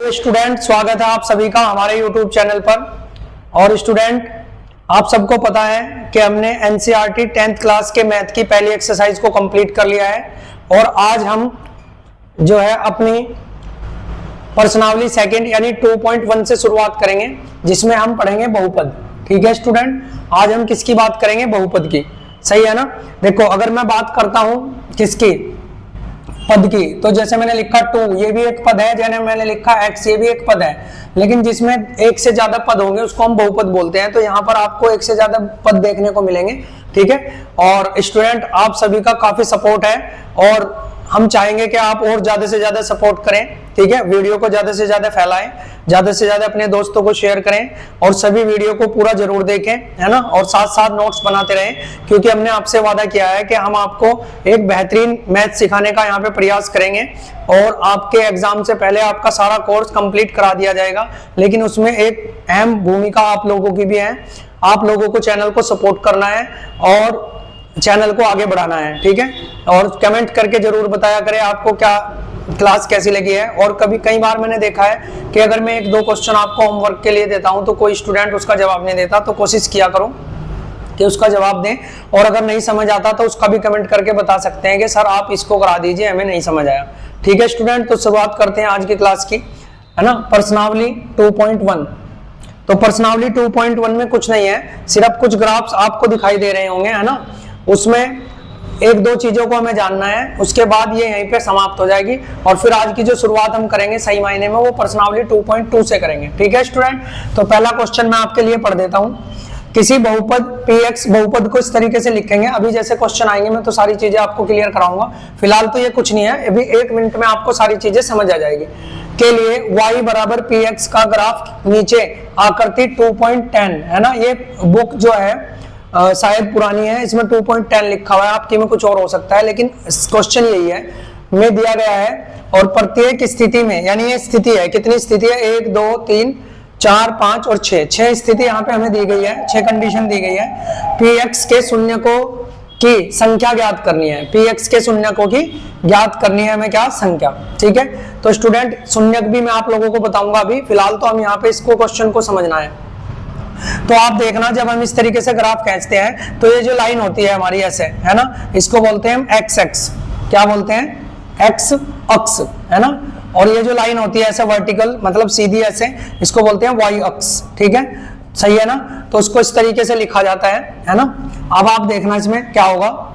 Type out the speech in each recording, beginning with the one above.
Student, स्वागत है आप सभी का हमारे YouTube चैनल पर। और स्टूडेंट, आप सबको पता है कि हमने NCERT 10th क्लास के मैथ की पहली एक्सरसाइज को कंप्लीट कर लिया है और आज हम जो है अपनी प्रश्नावली सेकंड यानी 2.1 से शुरुआत करेंगे, जिसमें हम पढ़ेंगे बहुपद। ठीक है स्टूडेंट, आज हम किसकी बात करेंगे? बहुपद की। सही है ना? देखो, अगर मैं बात करता हूं किसकी, पद की, तो जैसे मैंने लिखा 2, ये भी एक पद है। जैसे मैंने लिखा x, ये भी एक पद है। लेकिन जिसमें एक से ज्यादा पद होंगे उसको हम बहुपद बोलते हैं। तो यहाँ पर आपको एक से ज्यादा पद देखने को मिलेंगे। ठीक है, और स्टूडेंट आप सभी का काफी सपोर्ट है और हम चाहेंगे कि आप और ज्यादा से ज्यादा सपोर्ट करें। ठीक है, वीडियो को ज्यादा से ज्यादा फैलाएं, ज्यादा से ज्यादा अपने दोस्तों को शेयर करें और सभी वीडियो को पूरा जरूर देखें, है ना। और साथ साथ नोट्स बनाते रहें, क्योंकि हमने आपसे वादा किया है कि हम आपको एक बेहतरीन मैथ सिखाने का यहाँ पे प्रयास करेंगे और आपके एग्जाम से पहले आपका सारा कोर्स कंप्लीट करा दिया जाएगा। लेकिन उसमें एक अहम भूमिका आप लोगों की भी है। आप लोगों को चैनल को सपोर्ट करना है और चैनल को आगे बढ़ाना है। ठीक है, और कमेंट करके जरूर बताया करें आपको क्या क्लास कैसी लगी है। और कई बार मैंने देखा है कि अगर मैं 1-2 क्वेश्चन आपको होमवर्क के लिए देता हूं तो कोई स्टूडेंट उसका जवाब नहीं देता। तो कोशिश किया करो कि उसका जवाब दें, और अगर नहीं समझ आता तो उसका भी कमेंट करके बता सकते हैं कि सर आप इसको करा दीजिए, हमें नहीं समझ आया। ठीक है स्टूडेंट, तो शुरुआत करते हैं आज की क्लास की, है ना। प्रश्नावली 2.1। तो प्रश्नावली 2.1 में कुछ नहीं है, सिर्फ कुछ ग्राफ्स आपको दिखाई दे रहे होंगे, है ना। उसमें 1-2 चीजों को हमें जानना है, उसके बाद ये यहीं पे समाप्त हो जाएगी। और फिर आज की जो शुरुआत हम करेंगे सही मायने में वो प्रश्नावली 2.2 से करेंगे। ठीक है स्टूडेंट, तो पहला क्वेश्चन मैं आपके लिए पढ़ देता हूं। किसी बहुपद px, बहुपद को इस तरीके से लिखेंगे। अभी जैसे क्वेश्चन आएंगे मैं तो सारी चीजें आपको क्लियर कराऊंगा। फिलहाल तो ये कुछ नहीं है, अभी 1 मिनट में आपको सारी चीजें समझ आ जाएगी। के लिए y बराबर px का ग्राफ नीचे आकृति 2.10, है ना। ये बुक जो है शायद पुरानी है, इसमें 2.10 लिखा हुआ है, आपकी में कुछ और हो सकता है, लेकिन क्वेश्चन यही है में दिया गया है। और प्रत्येक स्थिति में, यानी ये स्थिति है, कितनी स्थिति है? 1, 2, 3, 4, 5 और 6 स्थिति यहाँ पे हमें दी गई है, 6 कंडीशन दी गई है। px के शून्य को की संख्या ज्ञात करनी है। px के शून्य को की ज्ञात करनी है हमें, क्या? संख्या। ठीक है, तो स्टूडेंट शून्य भी मैं आप लोगों को बताऊंगा अभी। फिलहाल तो हम यहाँ पे इसको क्वेश्चन को समझना है। तो आप देखना, जब हम इस तरीके से ग्राफ खींचते हैं तो ये जो लाइन होती है हमारी ऐसे, है ना, इसको बोलते हैं हम एक्स एक्स। क्या बोलते हैं? एक्स अक्ष, है ना। और ये जो लाइन होती है ऐसे वर्टिकल, मतलब सीधी ऐसे, इसको बोलते हैं वाई अक्ष। ठीक है, सही है ना। तो उसको इस तरीके से लिखा जाता है ना। अब आप देखना इसमें क्या होगा।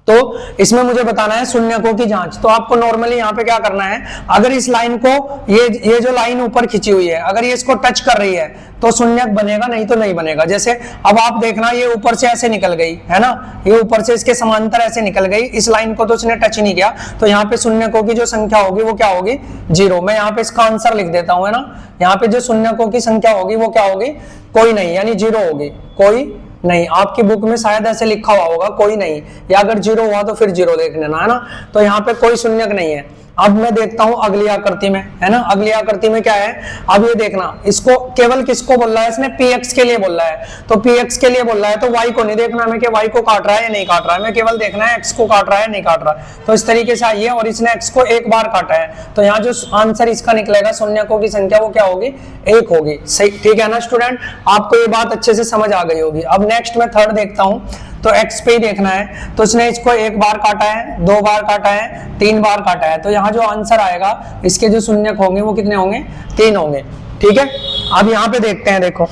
तो इसमें मुझे बताना है शून्यकों की जांच। तो आपको नॉर्मली यहाँ पे क्या करना है, अगर इस लाइन को, ये जो लाइन ऊपर खिंची हुई है, अगर ये इसको टच कर रही है तो शून्यक बनेगा, नहीं तो नहीं बनेगा। जैसे अब आप देखना, ये ऊपर से ऐसे निकल गई, है ना, ये ऊपर से इसके समांतर ऐसे निकल गई, इस लाइन को तो इसने टच नहीं किया, तो यहाँ पे शून्यकों की जो संख्या होगी वो क्या होगी? 0। मैं यहाँ पे इसका आंसर लिख देता हूँ, है ना। यहाँ पे जो शून्यकों की संख्या होगी वो क्या होगी? कोई नहीं, यानी 0 होगी, कोई नहीं। आपकी बुक में शायद ऐसे लिखा हुआ होगा कोई नहीं, या अगर 0 हुआ तो फिर 0 देख लेना, है ना। तो यहाँ पे कोई शून्यक नहीं है। अब मैं देखता हूं अगली आकृति में, है ना। अगली आकृति में क्या है? अब ये देखना, इसको केवल किसको बोल रहा है? इसने px के लिए बोल रहा है। तो px के लिए बोल रहा है तो y को नहीं देखना हमें कि y को काट रहा है या नहीं काट रहा है, मैं केवल देखना है x को काट रहा है नहीं काट रहा है। तो इस तरीके से आइए, और इसने x को एक बार काटा है, तो यहाँ जो आंसर इसका निकलेगा शून्यकों की संख्या वो क्या होगी? 1 होगी। सही, ठीक है ना स्टूडेंट, आपको ये बात अच्छे से समझ आ गई होगी। अब नेक्स्ट मैं थर्ड देखता हूँ, तो x पे ही देखना है। तो इसने इसको 1 बार काटा है, 2 बार काटा है, 3 बार काटा है, तो यहाँ जो आंसर आएगा इसके जो शून्यक होंगे वो कितने होंगे? 3 होंगे। ठीक है, अब यहाँ पे देखते हैं, देखो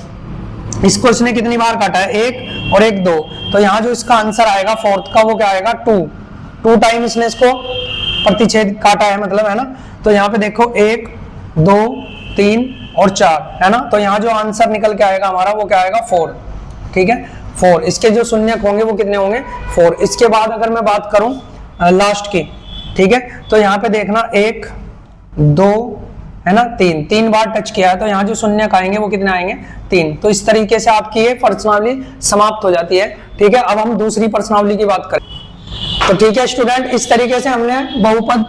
इसको इसने कितनी बार काटा है? 1 और 1 2, तो यहाँ जो इसका आंसर आएगा फोर्थ का वो क्या आएगा? 2 टाइम इसने इसको प्रतिच्छेद काटा है, मतलब, है ना। तो यहाँ पे देखो 1 2 3 और 4, है ना। तो यहाँ जो आंसर निकल के आएगा हमारा वो क्या आएगा? 4। ठीक है, 4। इसके जो शून्यक होंगे वो कितने होंगे? 4। इसके बाद अगर मैं बात करूं लास्ट की, ठीक है, तो यहाँ पे देखना 1 2, है ना, 3 बार टच किया है, तो यहाँ जो शून्यक आएंगे वो कितने आएंगे? 3। तो इस तरीके से आपकी ये प्रश्नावली समाप्त हो जाती है। ठीक है, अब हम दूसरी प्रश्नावली की बात करें। तो ठीक है स्टूडेंट, इस तरीके से हमने बहुपद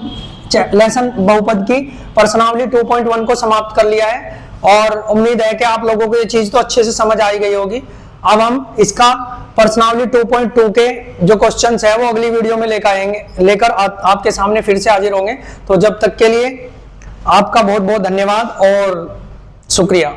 की प्रश्नावली 2.1 को समाप्त कर लिया है और उम्मीद है कि आप लोगों को ये चीज तो अच्छे से समझ आई गई होगी। अब हम इसका प्रश्नावली 2.2 के जो क्वेश्चंस है वो अगली वीडियो में लेकर आपके सामने फिर से हाजिर होंगे। तो जब तक के लिए आपका बहुत बहुत धन्यवाद और शुक्रिया।